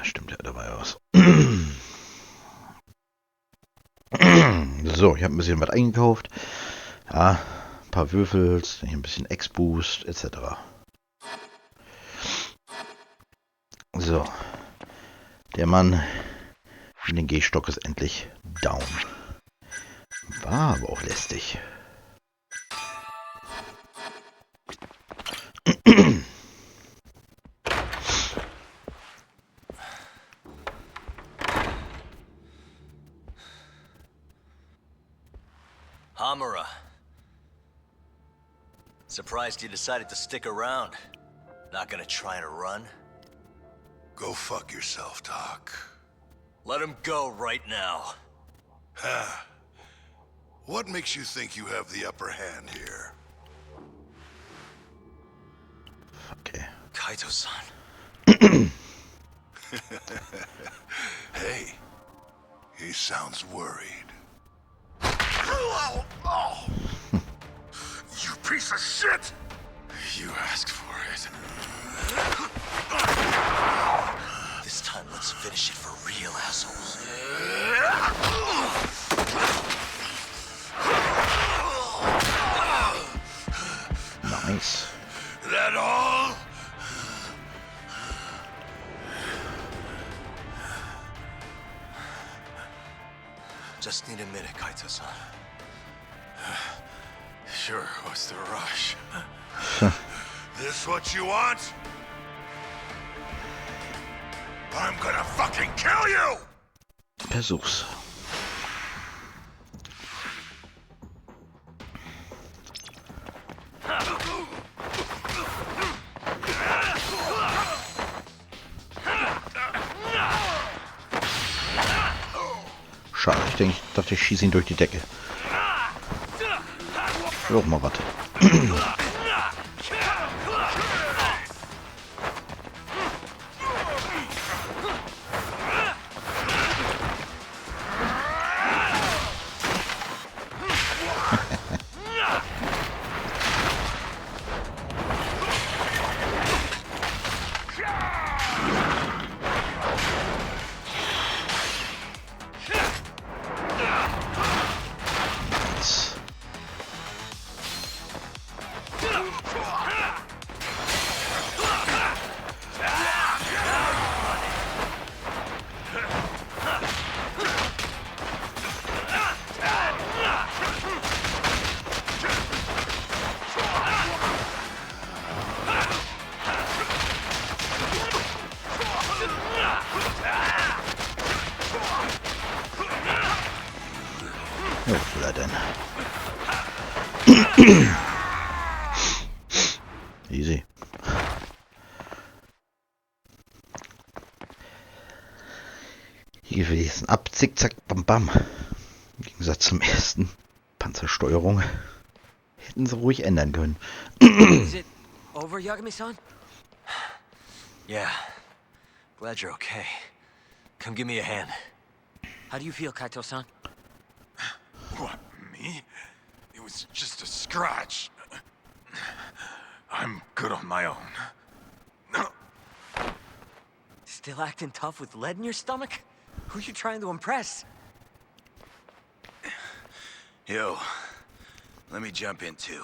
Stimmt ja dabei aus. So, ich habe ein bisschen was eingekauft. Ja, ein paar Würfel, hier ein bisschen X-Boost, etc. So, der Mann in den Gehstock ist endlich down. War aber auch lästig. Hamura. Surprised you decided to stick around. Not gonna try and run? Go fuck yourself, Doc. Let him go right now. Ha. What makes you think you have the upper hand here? Okay. Kaito-san. Hey, he sounds worried. You piece of shit! You asked for it. This time, let's finish it for real, assholes. Nice. That all? Just need a minute, Kaito-san. Sure, what's the rush? This what you want? I'm gonna fucking kill you! Versuch's. Schade, ich dachte, ich schieße ihn durch die Decke. Auch mal was. Ja, was will er denn? Easy. Hier gewesen. Ab, zick, zack, bam, bam. Im Gegensatz zum ersten Panzersteuerung. Hätten sie ruhig ändern können. Is it over, Yagami-san? Yeah. Glad you're okay. Come give me a hand. How do you feel, Kaito-san? What, me? It was just a scratch. I'm good on my own. Still acting tough with lead in your stomach? Who you trying to impress? Yo, let me jump in too.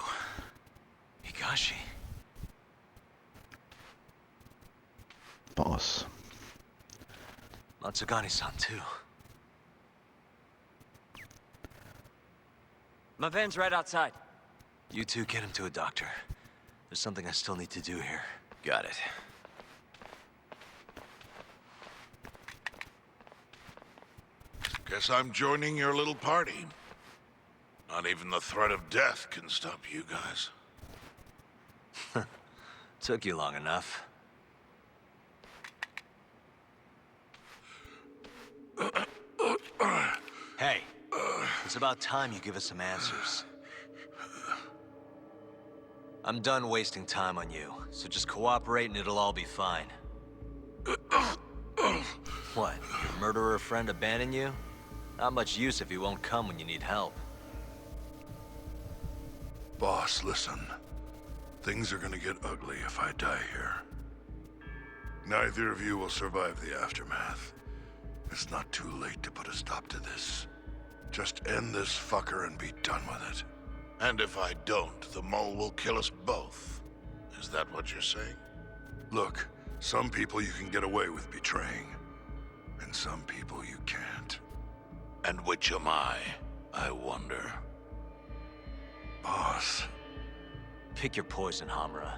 Higashi. Boss. Matsugani-san, too. My van's right outside. You two get him to a doctor. There's something I still need to do here. Got it. Guess I'm joining your little party. Not even the threat of death can stop you guys. Took you long enough. Hey, it's about time you give us some answers. I'm done wasting time on you, so just cooperate and it'll all be fine. What, your murderer friend abandon you? Not much use if he won't come when you need help. Boss, listen. Things are gonna get ugly if I die here. Neither of you will survive the aftermath. It's not too late to put a stop to this. Just end this fucker and be done with it. And if I don't, the mole will kill us both. Is that what you're saying? Look, some people you can get away with betraying. And some people you can't. And which am I wonder? Boss. Pick your poison, Hamura.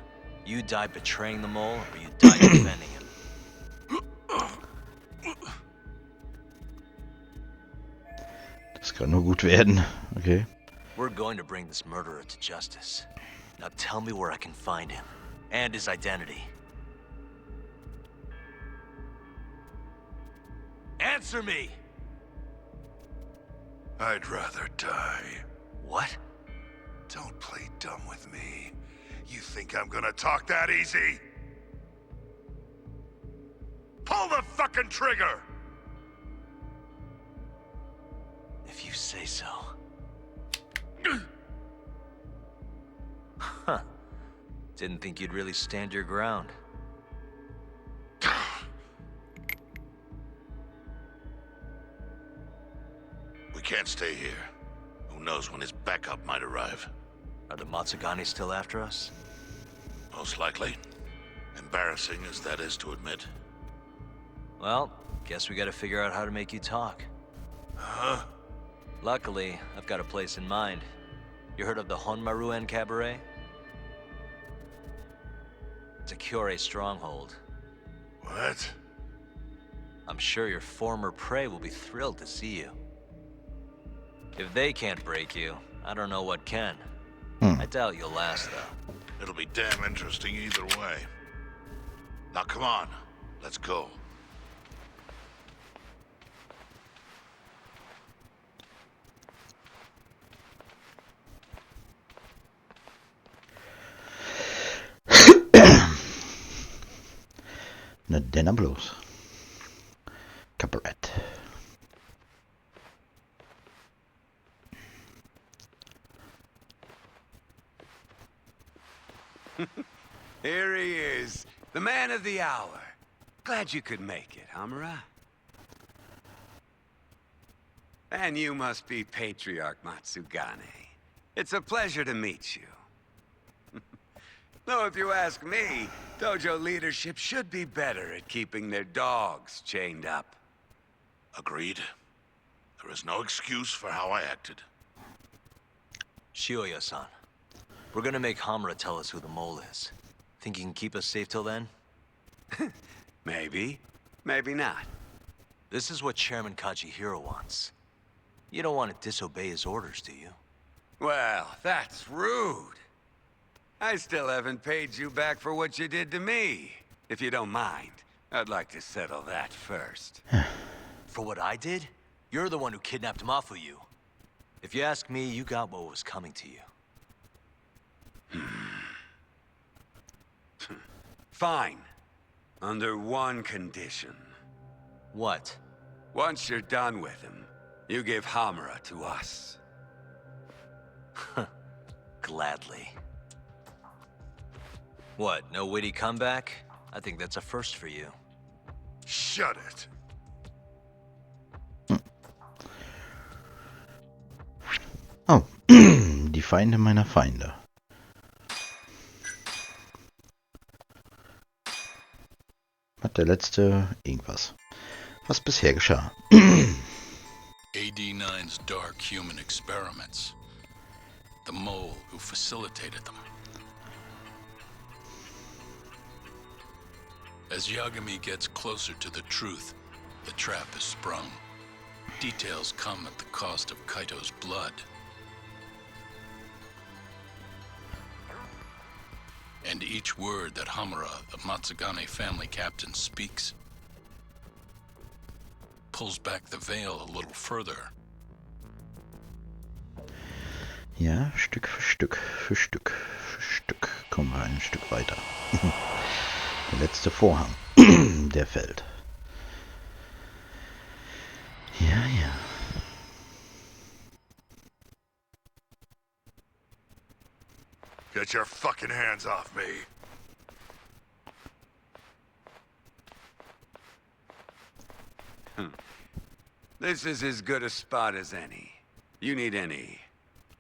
You die betraying the mole, or you die defending him. Das kann nur gut werden. Okay. We're going to bring this murderer to justice. Now tell me where I can find him, and his identity. Answer me! I'd rather die. What? Don't play dumb with me. You think I'm gonna talk that easy? Pull the fucking trigger! If you say so. Huh. Didn't think you'd really stand your ground. We can't stay here. Who knows when his backup might arrive? Are the Matsugani still after us? Most likely. Embarrassing as that is to admit. Well, guess we gotta figure out how to make you talk. Huh? Luckily, I've got a place in mind. You heard of the Honmaruen Cabaret? It's a Kyorei stronghold. What? I'm sure your former prey will be thrilled to see you. If they can't break you, I don't know what can. I doubt you'll last, though. It'll be damn interesting either way. Now come on, let's go. Na denn bloß. Cabaret. Here he is, the man of the hour. Glad you could make it, Hamura. And you must be Patriarch Matsugane. It's a pleasure to meet you. Though if you ask me, dojo leadership should be better at keeping their dogs chained up. Agreed. There is no excuse for how I acted. Shioya-san, we're gonna make Hamura tell us who the mole is. Think he can keep us safe till then? Maybe, maybe not. This is what Chairman Kajihiro wants. You don't want to disobey his orders, do you? Well, that's rude. I still haven't paid you back for what you did to me. If you don't mind, I'd like to settle that first. For what I did? You're the one who kidnapped Mafuyu. If you ask me, you got what was coming to you. Fine. Under one condition. What? Once you're done with him, you give Hamura to us. Gladly. What, no witty comeback? I think that's a first for you. Shut it. Oh, die Feinde meiner Feinde. Hat der letzte irgendwas. Was bisher geschah. AD9's dark human experiments. The mole who facilitated them. As Yagami gets closer to the truth, the trap is sprung. Details come at the cost of Kaito's blood. And each word that Hamura, the Matsugane family captain, speaks pulls back the veil a little further. Ja, Stück für Stück, für Stück, für Stück kommen wir ein Stück weiter. Der letzte Vorhang, der fällt. Ja, ja. Get your fucking hands off me. This is as good a spot as any. You need any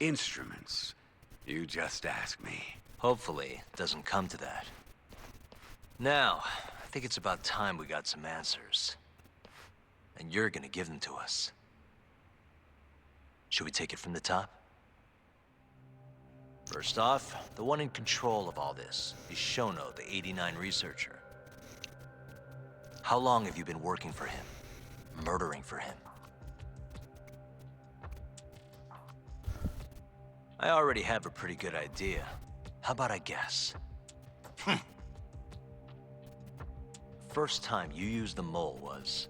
instruments, you just ask me. Hopefully, it doesn't come to that. Now, I think it's about time we got some answers. And you're gonna give them to us. Should we take it from the top? First off, the one in control of all this is Shono, the 89 researcher. How long have you been working for him? Murdering for him? I already have a pretty good idea. How about I guess? First time you used the mole was...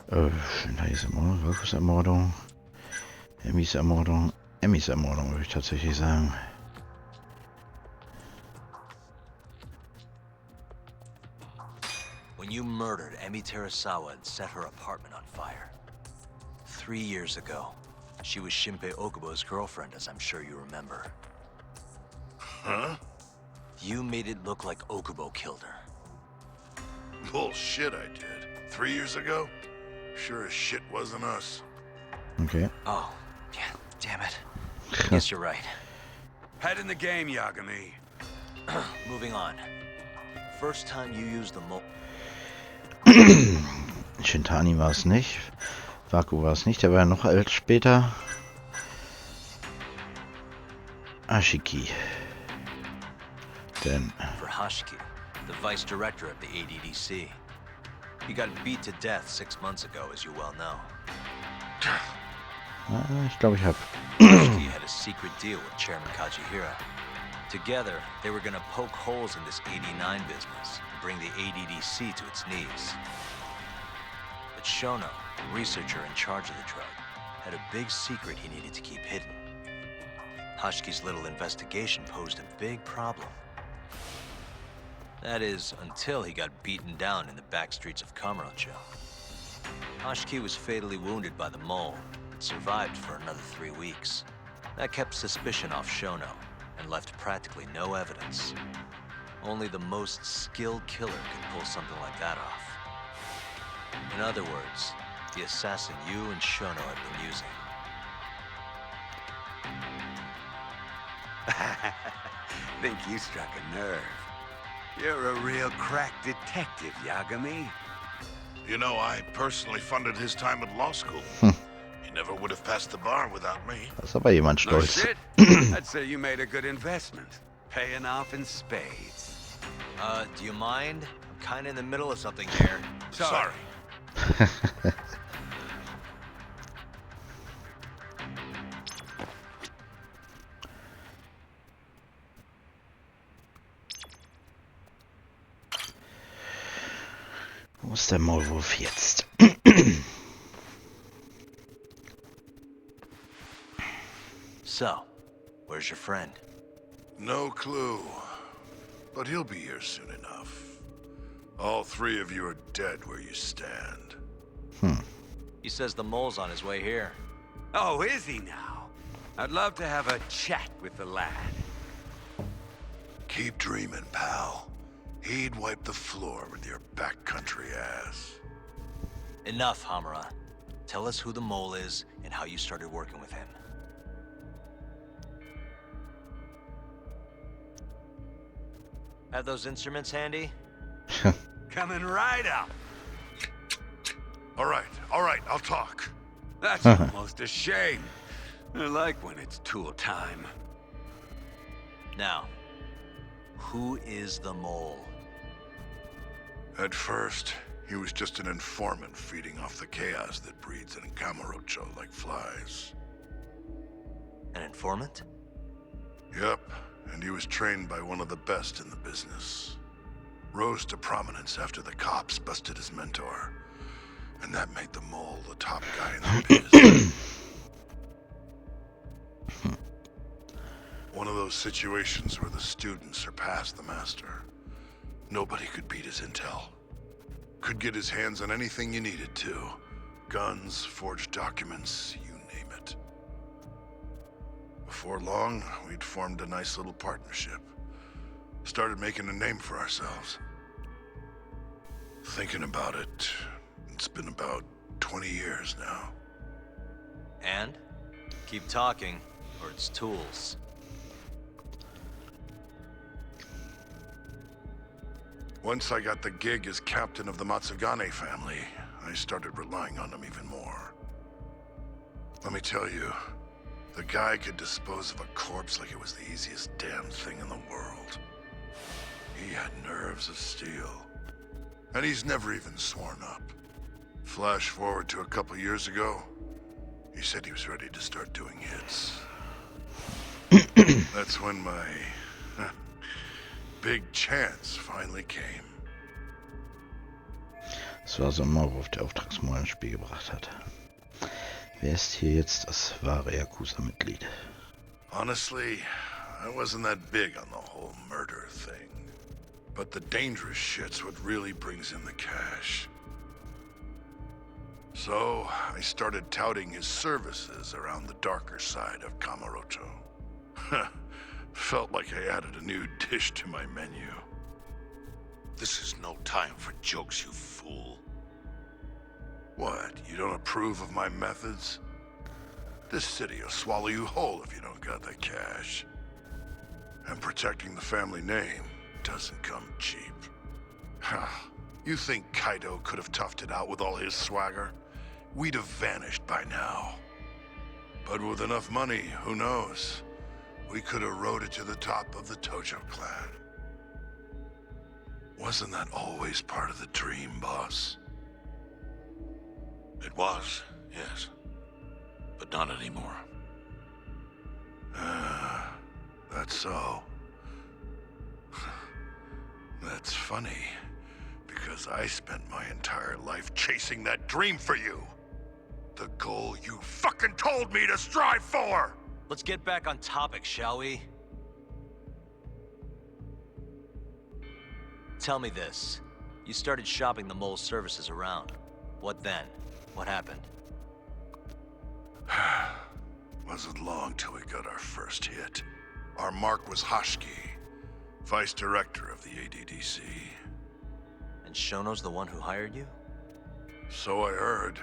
Schönheitsermordung, Rückermordung, Emmys Ermordung würde ich tatsächlich sagen. When you murdered Emi Terasawa and set her apartment on fire. 3 years ago, she was Shinpei Okubo's girlfriend, as I'm sure you remember. Huh? You made it look like Okubo killed her. Bullshit I did. 3 years ago? Sure as shit wasn't us. Okay. Oh, yeah, damn it. Guess you're right. Head in the game, Yagami. Moving on. First time you used the mole... Shintani war es nicht. Vaku war es nicht, der war ja noch alt später. Ashiki. Denn... For Hashiki, the vice director of the ADDC. He got beat to death 6 months ago, as you well know. Ich glaube, ich habe... Hashiki had a secret deal with Chairman Kajihira. Together, they were gonna poke holes in this 89 business and bring the ADDC to its knees. But Shono, the researcher in charge of the drug, had a big secret he needed to keep hidden. Hashiki's little investigation posed a big problem. That is, until he got beaten down in the back streets of Kamurocho. Hashiki was fatally wounded by the mole, but survived for another 3 weeks. That kept suspicion off Shono, and left practically no evidence. Only the most skilled killer could pull something like that off. In other words, the assassin you and Shono have been using. Think you struck a nerve. You're a real crack detective, Yagami. You know, I personally funded his time at law school. He never would have passed the bar without me. Da ist aber jemand No stolz. shit. I'd say you made a good investment. Paying off in spades. Do you mind? I'm kinda in the middle of something here. Sorry. Wo ist der Maulwurf jetzt? So, where's your friend? No clue. But he'll be here soon enough. All 3 of you are dead where you stand. He says the mole's on his way here. Oh, is he now? I'd love to have a chat with the lad. Keep dreaming, pal. He'd wipe the floor with your backcountry ass. Enough, Hamura. Tell us who the mole is and how you started working with him. Have those instruments handy? Coming right up. All right, I'll talk. That's almost a shame. I like when it's tool time. Now, who is the mole? At first, he was just an informant feeding off the chaos that breeds in Kamurocho like flies. An informant? Yep, and he was trained by one of the best in the business. Rose to prominence after the cops busted his mentor. And that made the mole the top guy in the biz. One of those situations where the student surpassed the master. Nobody could beat his intel. Could get his hands on anything you needed to. Guns, forged documents, you name it. Before long, we'd formed a nice little partnership. Started making a name for ourselves. Thinking about it, it's been about 20 years now. And? Keep talking, or it's tools. Once I got the gig as captain of the Matsugane family, I started relying on him even more. Let me tell you, the guy could dispose of a corpse like it was the easiest damn thing in the world. He had nerves of steel. And he's never even sworn up. Flash forward to a couple years ago, he said he was ready to start doing hits. That's when my big chance finally came. Das war so ein Maulwurf, der Auftragsmord ins Spiel gebracht hat. Wer ist hier jetzt das wahre Yakuza-Mitglied? Honestly, I wasn't that big on the whole murder thing. But the dangerous shit's what really brings in the cash. So, I started touting his services around the darker side of Kamurocho. Felt like I added a new dish to my menu. This is no time for jokes, you fool. What, you don't approve of my methods? This city will swallow you whole if you don't got the cash. And protecting the family name doesn't come cheap. You think Kaido could have toughed it out with all his swagger? We'd have vanished by now. But with enough money, who knows? We could have rode it to the top of the Tojo clan. Wasn't that always part of the dream, boss? It was, yes. But not anymore. That's so. That's funny, because I spent my entire life chasing that dream for you. The goal you fucking told me to strive for! Let's get back on topic, shall we? Tell me this. You started shopping the mole's services around. What then? What happened? Wasn't long till we got our first hit. Our mark was Hashiki, vice director of the ADDC. And Shono's the one who hired you? So I heard.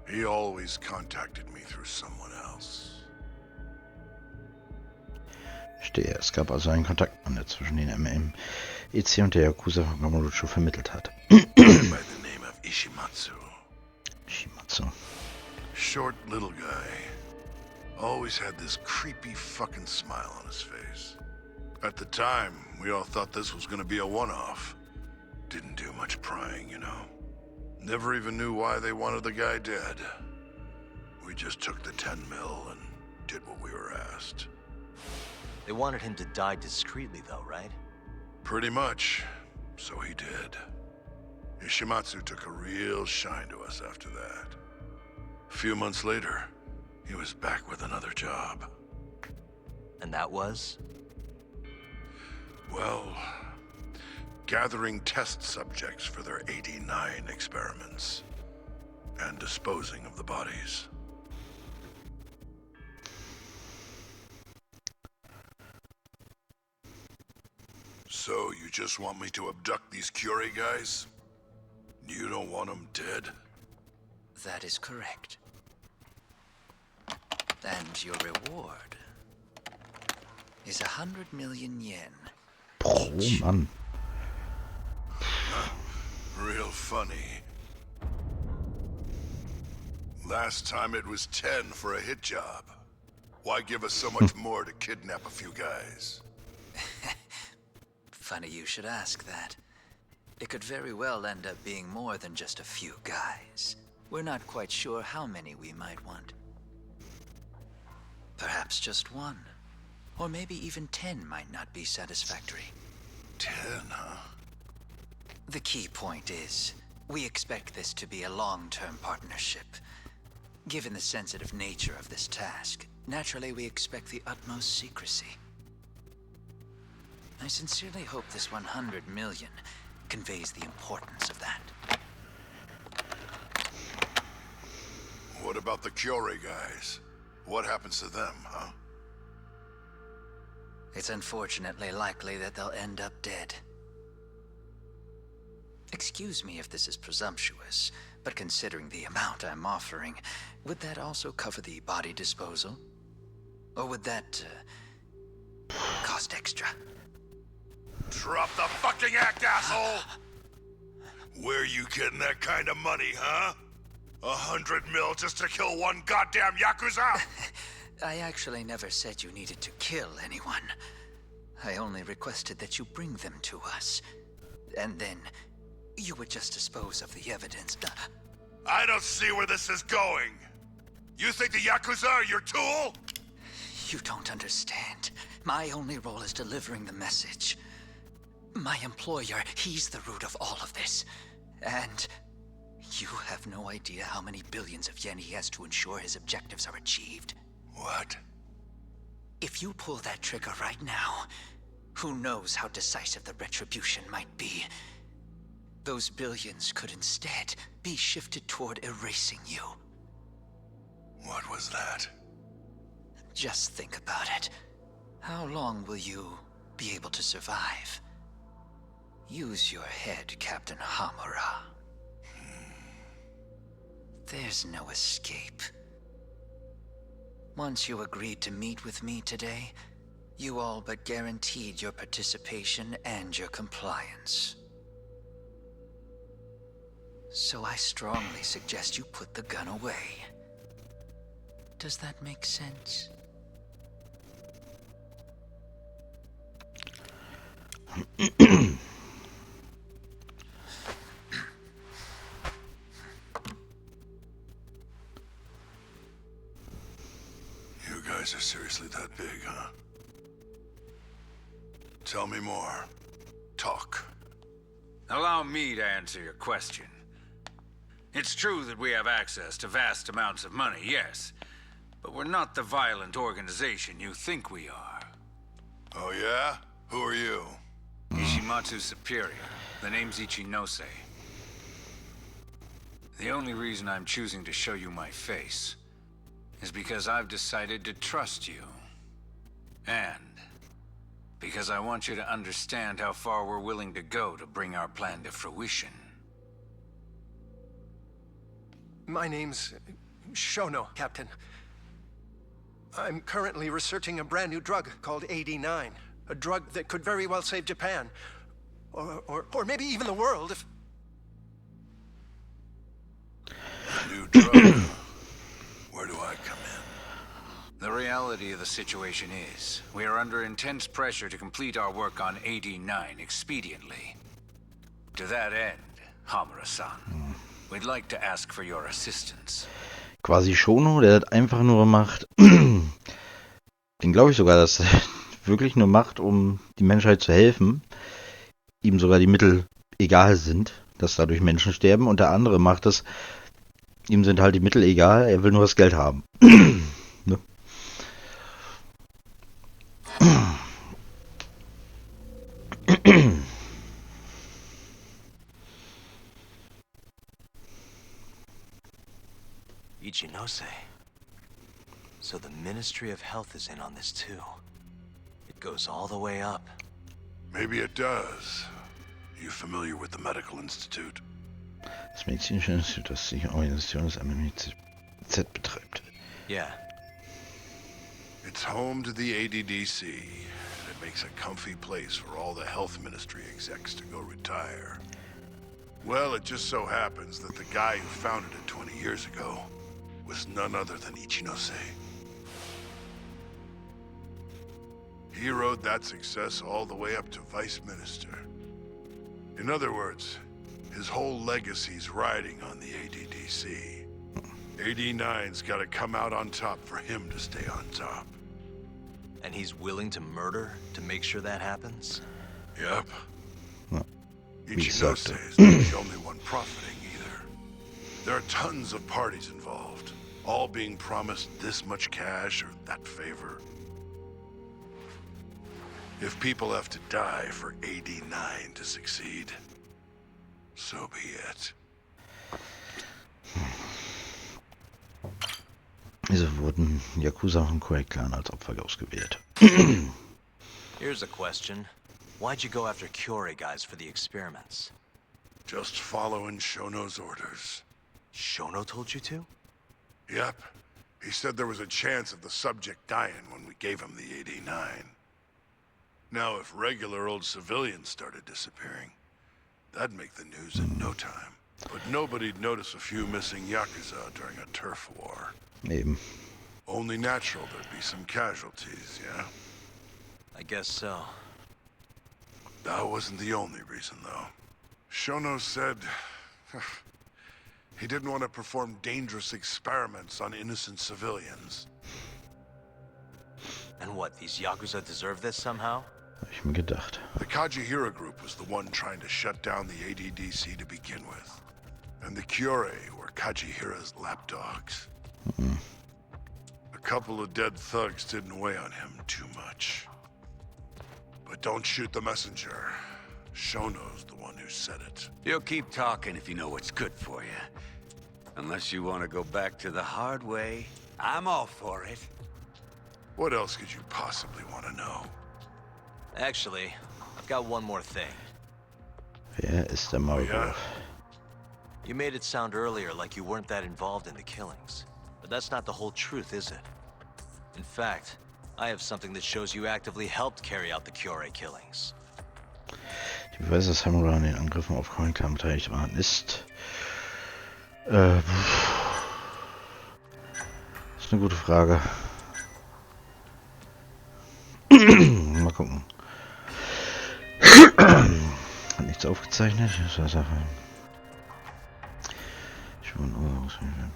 He always contacted me through someone else. Stehe, es gab also einen Kontaktmann, der zwischen den MM, EC und der Yakuza von Kamurocho vermittelt hat. By the name of Ishimatsu. Shimatsu. Short little guy. Always had this creepy fucking smile on his face. At the time, we all thought this was gonna be a one-off. Didn't do much prying, you know. Never even knew why they wanted the guy dead. We just took the 10 mil and did what we were asked. They wanted him to die discreetly though, right? Pretty much. So he did. Ishimatsu took a real shine to us after that. A few months later, he was back with another job. And that was? Well, gathering test subjects for their 89 experiments. And disposing of the bodies. So, you just want me to abduct these Curie guys? You don't want them dead? That is correct. And your reward is 100 million yen. Oh Mann. Real funny. Last time it was 10 for a hit job. Why give us so much more to kidnap a few guys? Funny you should ask that. It could very well end up being more than just a few guys. We're not quite sure how many we might want. Perhaps just one. Or maybe even 10 might not be satisfactory. 10, huh? The key point is, we expect this to be a long-term partnership. Given the sensitive nature of this task, naturally we expect the utmost secrecy. I sincerely hope this 100 million conveys the importance of that. What about the Curie guys? What happens to them, huh? It's unfortunately likely that they'll end up dead. Excuse me if this is presumptuous, but considering the amount I'm offering, would that also cover the body disposal? Or would that, cost extra? Drop the fucking act, asshole! Where you getting that kind of money, huh? 100 mil just to kill one goddamn Yakuza? I actually never said you needed to kill anyone. I only requested that you bring them to us. And then, you would just dispose of the evidence. I don't see where this is going. You think the Yakuza are your tool? You don't understand. My only role is delivering the message. My employer, he's the root of all of this. And you have no idea how many billions of yen he has to ensure his objectives are achieved. What? If you pull that trigger right now, who knows how decisive the retribution might be. Those billions could instead be shifted toward erasing you. What was that? Just think about it. How long will you be able to survive? Use your head, Captain Hamura. There's no escape. Once you agreed to meet with me today, you all but guaranteed your participation and your compliance. So I strongly suggest you put the gun away. Does that make sense? You guys are seriously that big, huh? Tell me more. Talk. Allow me to answer your question. It's true that we have access to vast amounts of money, yes. But we're not the violent organization you think we are. Oh yeah? Who are you? Ishimatsu's superior. The name's Ichinose. The only reason I'm choosing to show you my face is because I've decided to trust you. And because I want you to understand how far we're willing to go to bring our plan to fruition. My name's Shono, Captain. I'm currently researching a brand new drug called 89. A drug that could very well save Japan. Or maybe even the world if... New drug. Where do I come in? The reality of the situation is, we are under intense pressure to complete our work on 89 expediently. To that end, Hamura-san, we'd like to ask for your assistance. Quasi Shono, der das einfach nur macht. Den glaube ich sogar, dass er wirklich nur macht, um die Menschheit zu helfen. Ihm sogar die Mittel egal sind, dass dadurch Menschen sterben. Und der andere macht es, ihm sind halt die Mittel egal, er will nur das Geld haben. Ne? Ichinose. So the Ministry of Health is in on this too. It goes all the way up. Maybe it does. You familiar with the Medical Institute? Das medizinische Institut, das die Organisation des MMIZ betreibt. Yeah. It's home to the ADDC, and it makes a comfy place for all the health ministry execs to go retire. Well, it just so happens that the guy who founded it 20 years ago was none other than Ichinose. He rode that success all the way up to vice minister. In other words, his whole legacy's riding on the ADDC. 89's gotta come out on top for him to stay on top. And he's willing to murder to make sure that happens? Yep. Wie Ichinose sagte. is not the only one profiting either. There are tons of parties involved, all being promised this much cash or that favor. If people have to die for 89 to succeed, so be it. Diese wurden Yakuza und Koei-Clan als Opfer ausgewählt. Here's a question. Why'd you go after Kyorei guys for the experiments? Just following Shono's orders. Shono told you to? Yep. He said there was a chance of the subject dying when we gave him the 89. Now, if regular old civilians started disappearing, that'd make the news in no time. But nobody'd notice a few missing Yakuza during a turf war. Eben. Only natural there'd be some casualties, yeah? I guess so. That wasn't the only reason, though. Shono said he didn't want to perform dangerous experiments on innocent civilians. And what, these Yakuza deserve this somehow? Hab ich mir gedacht. The Kajihira group was the one trying to shut down the ADDC to begin with. And the Kyorei were Kajihira's lapdogs. A couple of dead thugs didn't weigh on him too much. But don't shoot the messenger. Shono's the one who said it. You'll keep talking if you know what's good for you. Unless you want to go back to the hard way, I'm all for it. What else could you possibly want to know? Actually, I've got one more thing. Wer ist der Maulwurf? You made it sound earlier like you weren't that involved in the killings. But that's not the whole truth, is it? In fact, I have something that shows you actively helped carry out the Kyorei killings. Die Beweise, dass Hamura an den Angriffen auf Koinkam beteiligt waren, ist... ist eine gute Frage. Mal gucken. Hat nichts aufgezeichnet. Das war Sache. Schon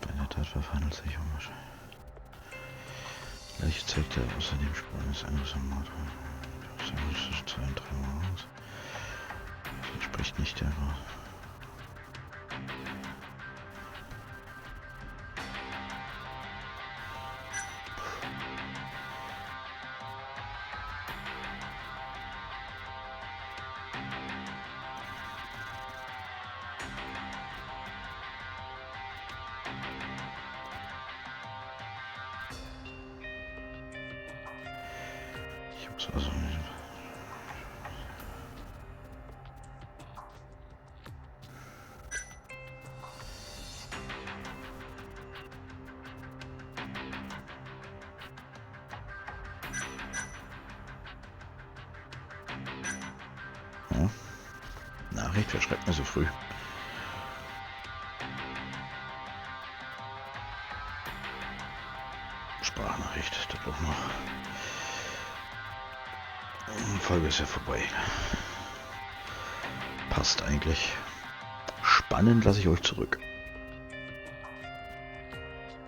bei der Tatverfahren handelt sich um wahrscheinlich. Leiche zeigte außerdem Spuren des Angriffs am Mord. Zwischen 2 und 3 Uhr aus. Das entspricht nicht der Wahrheit. Ich muss also nicht. Ja. Nachricht, wer schreibt mir so früh? Sprachnachricht, das auch noch. Die Folge ist ja vorbei. Passt eigentlich. Spannend lasse ich euch zurück.